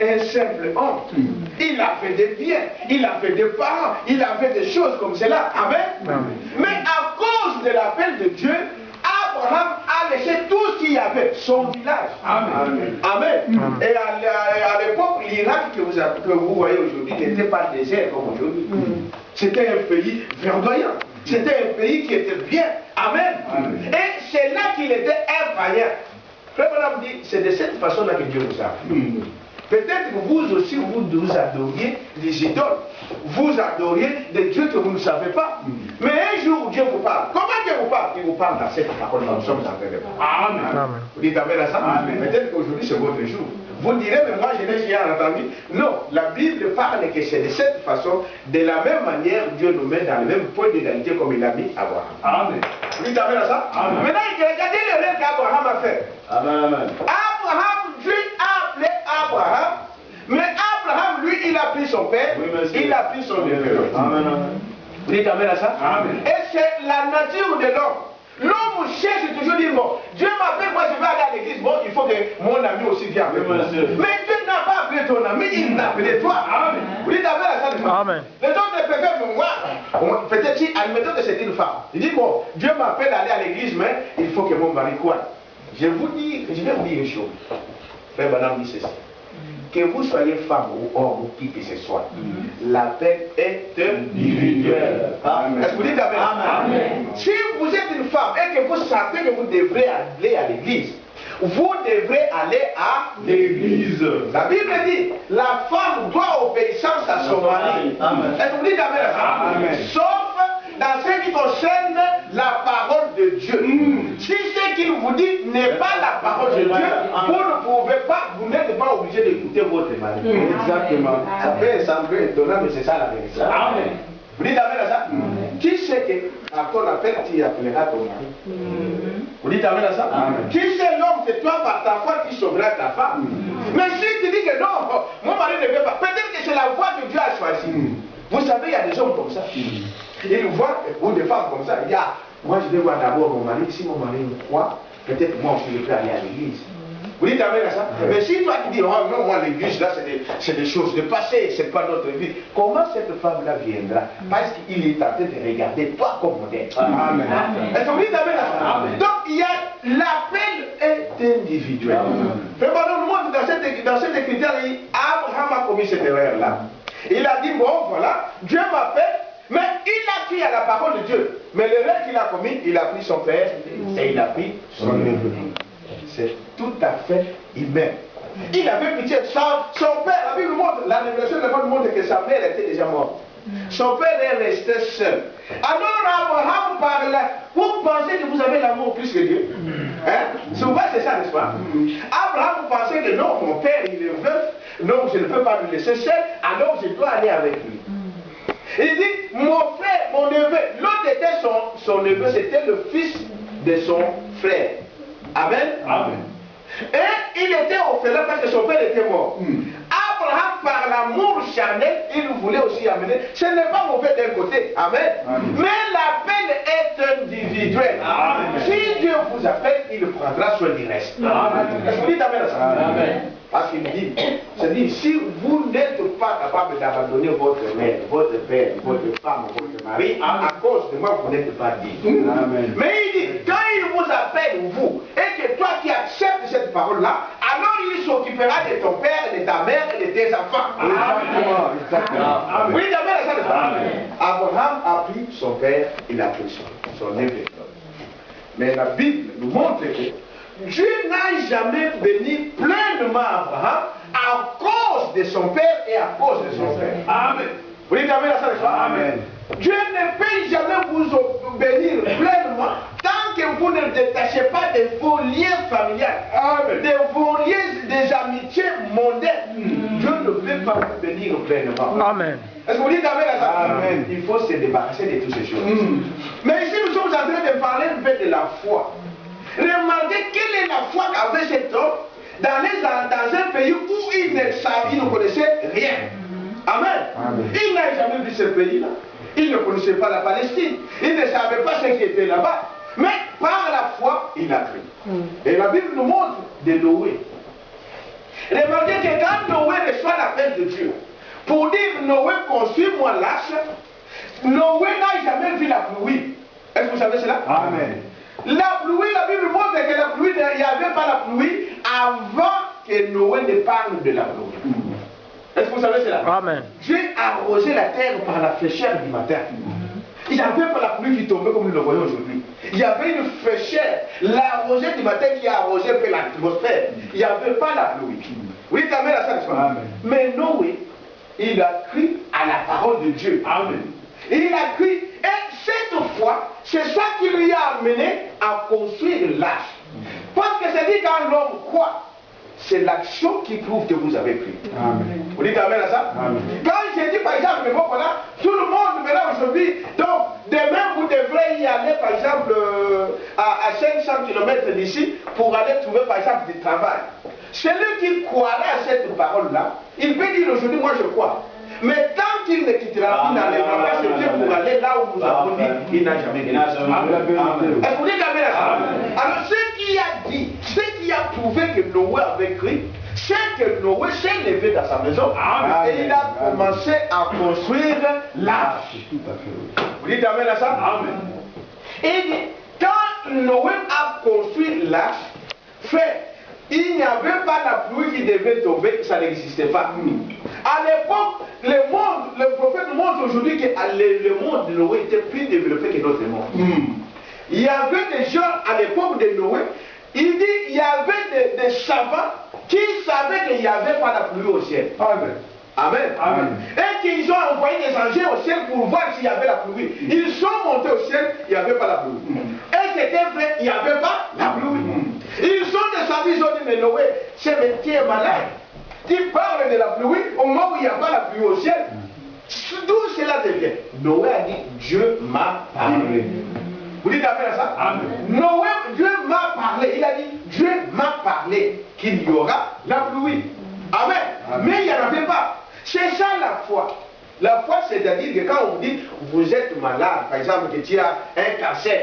un simple homme. Il a fait des biens, il a fait des parents, il a fait des choses comme cela. Amen. Mais à cause de l'appel de Dieu, Abraham a laissé tout ce qu'il y avait, son village. Amen. Et à l'époque, l'Irak que vous voyez aujourd'hui n'était pas désert comme aujourd'hui. C'était un pays verdoyant. C'était un pays qui était bien. Amen. Et c'est là qu'il était un vaillant. Frère Branham dit, c'est de cette façon-là que Dieu vous a fait. Peut-être que vous aussi, vous adoriez des idoles. Vous adoriez des dieux que vous ne savez pas. Mais un jour, Dieu vous parle. Comment Dieu vous parle? Il vous parle dans cette parole que nous sommes en train de parler. Amen. Vous dites Amen à ça? Peut-être qu'aujourd'hui, c'est votre jour. Vous direz, mais moi, je n'ai rien entendu. Non, la Bible parle que c'est de cette façon, de la même manière, Dieu nous met dans le même point d'égalité comme il a mis Abraham. Amen. Vous dites Amen à ça? Amen. Maintenant, regardez le rêve qu'Abraham a fait. Amen. Abraham, Dieu a appelé Abraham, mais Abraham, lui, il a pris son père, il a pris son neveu. Amen. Vous dites Amen à ça? Amen. Et c'est la nature de l'homme. L'homme cherche toujours dire, bon, Dieu m'appelle, moi je vais aller à l'église, bon, il faut que mon ami aussi vienne avec moi. Mais Dieu n'a pas appelé ton ami, il t'a appelé toi. Amen. Vous dites Amen à ça? Amen. Les autres préfèrent me voir. Peut-être si, admettons que c'est une femme. Il dit, bon, Dieu m'appelle à aller à l'église, mais il faut que mon mari croie. Je vais vous dire une chose. Frère Branham dit ceci. Que vous soyez femme ou homme ou qui que ce soit, l'appel est individuel. Est-ce que vous dites Amen? Amen? Si vous êtes une femme et que vous sentez que vous devrez aller à l'église, vous devrez aller à l'église. La Bible dit, la femme doit obéissance à son mari. Est-ce que vous dites Amen? Amen. Sauf dans ce qui concerne la parole de Dieu. Si ce qu'il vous dit n'est pas la parole de Dieu, vous ne pouvez pas, vous n'êtes pas obligé d'écouter votre mari. Exactement. Ça peut sembler étonnant, mais c'est ça la vérité. Amen. Vous dites Amen à ça? Qui sait que à ton appel, tu appelleras ton mari? Vous dites Amen à ça? Qui sait l'homme, c'est toi par ta foi qui sauvera ta femme? Mais si tu dis que non, mon mari ne veut pas, peut-être que c'est la voie que Dieu a choisie. Vous savez, il y a des hommes comme ça. Ils voient, ou des femmes comme ça, il y a, moi je vais voir d'abord mon mari, si mon mari me croit, peut-être moi aussi je peux aller à l'église. Vous dites Amen à ça? Mais si toi tu dis, oh non, moi l'église là c'est des choses de passé, c'est pas notre vie. Comment cette femme-là viendra? Parce qu'il est en train de regarder toi comme modèle. Amen. Est-ce que vous dites Amen à ça? Donc il y a, l'appel est individuel. Frère Branham nous montre dans cette écriture, Abraham a commis cette erreur-là. Il a dit, bon voilà, Dieu m'appelle. Mais il a pris à la parole de Dieu. Mais l'erreur qu'il a commis, il a pris son père et il a pris son neveu. C'est tout à fait humain. Il avait pitié de son père. La Bible montre, la révélation de la Bible montre que sa mère était déjà morte. Son père est resté seul. Alors Abraham parle. Vous pensez que vous avez l'amour plus que Dieu? Souvent c'est ça, n'est-ce pas? Abraham pensait que non, mon père il est veuf, donc je ne peux pas le laisser seul, alors je dois aller avec lui. Il dit, mon frère, mon neveu, l'autre était son neveu, c'était le fils de son frère. Amen. Amen. Et il était orphelin parce que son père était mort. Abraham, par l'amour charnel, il voulait aussi amener. Ce n'est pas mauvais d'un côté. Amen. Amen. Mais l'appel est individuel. Amen. Si Dieu vous appelle, il prendra soin du reste. Est-ce que vous dites Amen à ça? Amen. Parce qu'il dit, c'est-à-dire, si vous n'êtes pas capable d'abandonner votre mère, votre père, votre femme, votre mari, à cause de moi, vous n'êtes pas digne. Mais il dit, quand il vous appelle, vous, et que toi qui acceptes cette parole-là, alors il s'occupera de ton père, de ta mère et de tes enfants. Exactement. Oui, Abraham a pris son père, il a pris son neveu. Mais la Bible nous montre que Dieu n'a jamais béni pleinement Abraham à cause de son père et à cause de son père. Amen. Vous dites Amen à ça? Amen. Dieu ne peut jamais vous bénir pleinement tant que vous ne détachez pas de vos liens familiales, de vos liens, des amitiés mondaines. Dieu ne peut pas vous bénir pleinement. Amen. Est-ce que vous dites Amen à ça? Amen. Il faut se débarrasser de toutes ces choses. Mais ici nous sommes en train de parler un peu de la foi. Remarquez quelle est la foi qu'avait cet homme dans un pays où il ne connaissait rien. Amen. Il n'a jamais vu ce pays-là. Il ne connaissait pas la Palestine. Il ne savait pas ce qui était là-bas. Mais par la foi, il a cru. Et la Bible nous montre de Noé. Remarquez que quand Noé pour dire Noé construis-moi l'arche. Noé n'a jamais vu la pluie. Est-ce que vous savez cela? Amen. La pluie, la Bible montre que la pluie, il n'y avait pas la pluie avant que Noé ne parle de la pluie. Est-ce que vous savez cela? Amen. Dieu a arrosé la terre par la fraîcheur du matin. Il n'y avait pas la pluie qui tombait comme nous le voyons aujourd'hui. Il y avait une fraîcheur. La rosée du matin qui a arrosé un peu l'atmosphère. Il n'y avait pas la pluie. Oui, tu amènes à ça, n'est-ce pas? Mais Noé, il a cru à la parole de Dieu. Amen. Il a cru. Et cette fois, c'est ça qui lui a amené à construire l'arche. Parce que c'est dit quand l'homme croit, c'est l'action qui prouve que vous avez cru. Amen. Vous dites amen à ça? Amen. Quand j'ai dit par exemple, mais bon, voilà, tout le monde maintenant aujourd'hui, donc demain vous devrez y aller par exemple à 500 km d'ici pour aller trouver par exemple du travail. Celui qui croira à cette parole-là, il peut dire aujourd'hui, moi je crois. Mais tant qu'il ne quittera, il n'enlèvera pas ce Dieu pour aller là où nous avons dit, il n'a jamais dit. Est-ce que vous dites amen à ça? Alors ce qui a dit, ce qui a prouvé que Noé avait cru, c'est que Noé s'est levé dans sa maison et il a commencé à construire l'arche. Vous dites amen à ça? Amen. Et quand Noé a construit l'arche, fait, il n'y avait pas la pluie qui devait tomber, ça n'existait pas. À l'époque, le prophète montre aujourd'hui que le monde de Noé était plus développé que notre monde. Il y avait des gens à l'époque de Noé, il dit il y avait des savants qui savaient qu'il n'y avait pas la pluie au ciel. Amen. Amen. Amen. Et qu'ils ont envoyé des engins au ciel pour voir s'il y avait la pluie. Ils sont montés au ciel, il n'y avait pas la pluie. Et c'était vrai, il n'y avait pas la pluie. Ils sont descendus, ils ont dit, mais Noé, ce métier est malade. Tu parles de la pluie au moment où il n'y a pas la pluie au ciel. D'où cela devient? Noé a dit, Dieu m'a parlé. Vous dites amen à ça? Amen. Noé, Dieu m'a parlé. Il a dit, Dieu m'a parlé qu'il y aura la pluie. Amen. Amen. Mais il n'y en avait pas. C'est ça la foi. La foi, c'est-à-dire que quand on vous dit, vous êtes malade, par exemple, que tu as un cancer,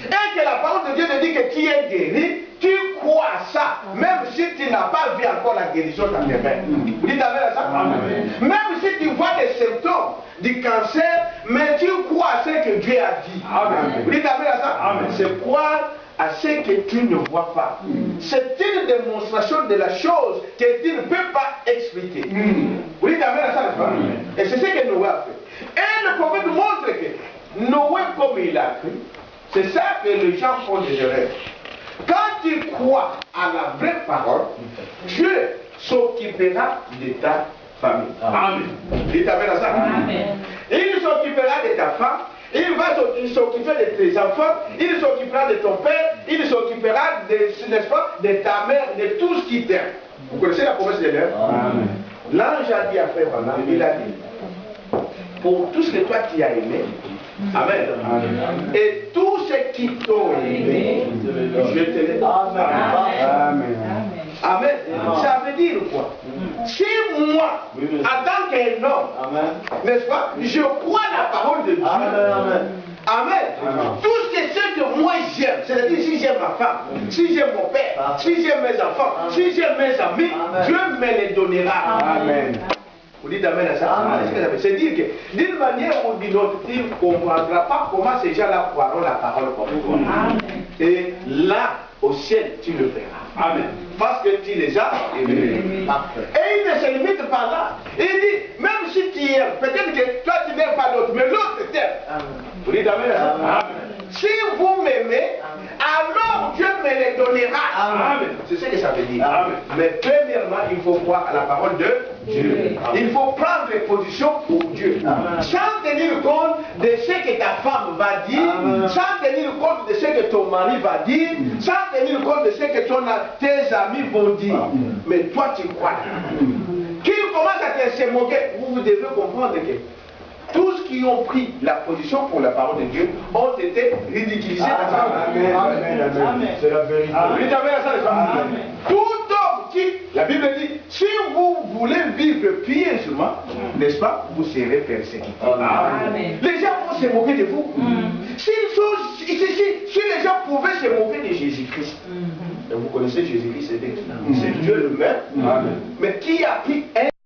et que la parole de Dieu te dit que tu es guéri, tu crois à ça, même si tu n'as pas vu encore la guérison dans tes mains. Vous dites amen à ça? Amen. Même si tu vois des symptômes du cancer, mais tu crois à ce que Dieu a dit. Amen. Vous dites amen à ça? Amen. C'est croire à ce que tu ne vois pas. C'est une démonstration de la chose que tu ne peux pas expliquer. Vous dites amen à ça, n'est-ce pas? Et c'est ce que Noé a fait. Et le prophète montre que Noé, comme il a cru, c'est ça que les gens font des erreurs. Quand tu crois à la vraie parole, Dieu s'occupera de ta famille. Amen. Dites amen à ça. Amen. Il s'occupera de ta femme, il s'occupera de tes enfants, il s'occupera de ton père, il s'occupera de, n'est-ce pas, de ta mère, de tout ce qui t'aime. Vous connaissez la promesse de Dieu? L'ange a dit à Frère Branham, il a dit, pour tout ce que toi tu as aimé, Amen. Amen. Et tous ceux qui t'ont aimé, je te les donne. Amen. Amen. Ça veut dire quoi? Si moi, en tant qu'un homme, n'est-ce pas, je crois la parole de Dieu. Amen. Amen. Tout ce que moi j'aime, c'est-à-dire si j'aime ma femme, si j'aime mon père, si j'aime mes enfants, si j'aime mes amis, Dieu me les donnera. Amen. Vous dites amen à ça? C'est dire que d'une manière ou d'une autre, tu ne comprendras pas comment ces gens-là croiront la parole comme toi. Et là, au ciel, tu le verras. Amen. Parce que tu les as aimés. Et il ne se limite pas là. Il dit, même si tu aimes, peut-être que toi tu n'aimes pas l'autre, mais l'autre t'aime. Vous dites amen à ça? Amen. Si vous m'aimez, alors Dieu me les donnera. Amen. C'est ce que ça veut dire. Amen. Mais premièrement, il faut croire à la parole de Dieu. Il faut prendre position pour Dieu. Amen. Sans tenir compte de ce que ta femme va dire, Amen. Sans tenir compte de ce que ton mari va dire, sans tenir compte de ce que tes amis vont dire. Amen. Mais toi tu crois. Qui commence à se moquer, vous devez comprendre que tous qui ont pris la position pour la parole de Dieu ont été ridiculisés. Amen. C'est la vérité. Tout homme qui, la Bible dit, si vous voulez vivre pieusement, n'est-ce pas, vous serez persécuté. Les gens vont se moquer de vous. Si les gens pouvaient se moquer de Jésus-Christ, vous connaissez Jésus-Christ, c'est Dieu le même, mais qui a pris